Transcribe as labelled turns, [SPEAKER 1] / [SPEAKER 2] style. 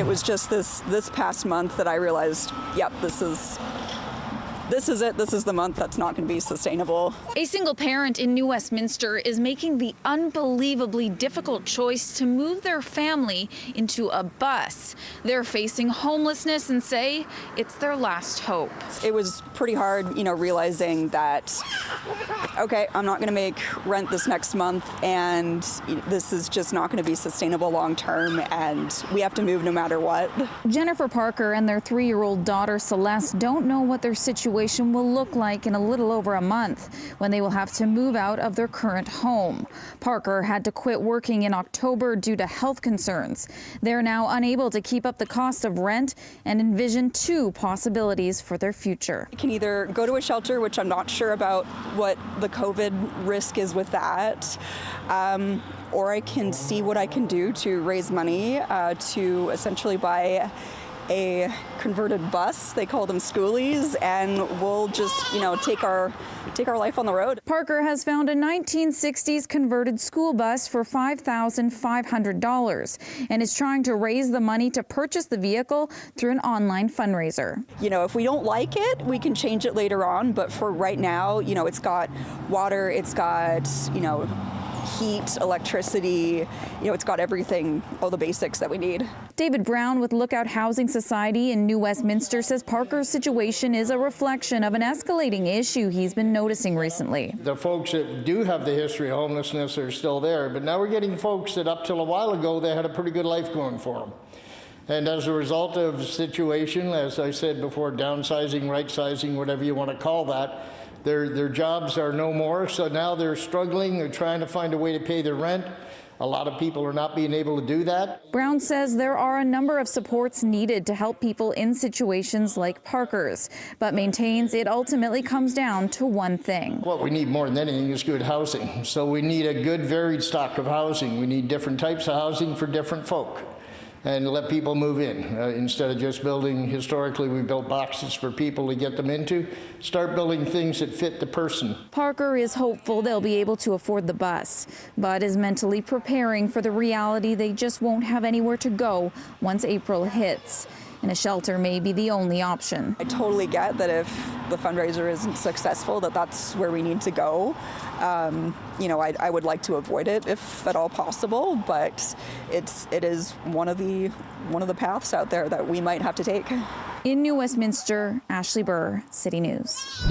[SPEAKER 1] It was just this past month that I realized, yep, this is it. This is the month that's not going to be sustainable.
[SPEAKER 2] A single parent in New Westminster is making the unbelievably difficult choice to move their family into a bus. They're facing homelessness and say it's their last hope.
[SPEAKER 1] It was pretty hard, realizing that, okay, I'm not going to make rent this next month, and this is just not going to be sustainable long term, and we have to move no matter what.
[SPEAKER 2] Jennifer Parker and their 3-year-old daughter Celeste don't know what their situation will look like in a little over a month, when they will have to move out of their current home. Parker had to quit working in October due to health concerns. They're now unable to keep up the cost of rent and envision 2 possibilities for their future.
[SPEAKER 1] I can either go to a shelter, which I'm not sure about what the COVID risk is with that, or I can see what I can do to raise money to essentially buy a converted bus. They call them schoolies, and we'll just, take our life on the road.
[SPEAKER 2] Parker has found a 1960s converted school bus for $5,500 and is trying to raise the money to purchase the vehicle through an online fundraiser.
[SPEAKER 1] If we don't like it, we can change it later on, but for right now, it's got water, it's got, heat, electricity, it's got everything, all the basics that we need.
[SPEAKER 2] David Brown with Lookout Housing Society in New Westminster says Parker's situation is a reflection of an escalating issue he's been noticing recently.
[SPEAKER 3] The folks that do have the history of homelessness are still there, but now we're getting folks that up till a while ago, they had a pretty good life going for them. And as a result of the situation, as I said before, downsizing, right-sizing, whatever you want to call that, their jobs are no more, so now they're struggling. They're trying to find a way to pay their rent. A lot of people are not being able to do that.
[SPEAKER 2] Brown says there are a number of supports needed to help people in situations like Parker's, but maintains it ultimately comes down to one thing.
[SPEAKER 3] What we need more than anything is good housing. So we need a good varied stock of housing. We need different types of housing for different folk, and let people move in. Instead of just building, historically we built boxes for people to get them into, start building things that fit the person.
[SPEAKER 2] Parker is hopeful they'll be able to afford the bus, but is mentally preparing for the reality they just won't have anywhere to go once April hits. And a shelter may be the only option.
[SPEAKER 1] I totally get that if the fundraiser isn't successful, that's where we need to go. I would like to avoid it if at all possible, but it is one of the paths out there that we might have to take.
[SPEAKER 2] In New Westminster, Ashley Burr, City News.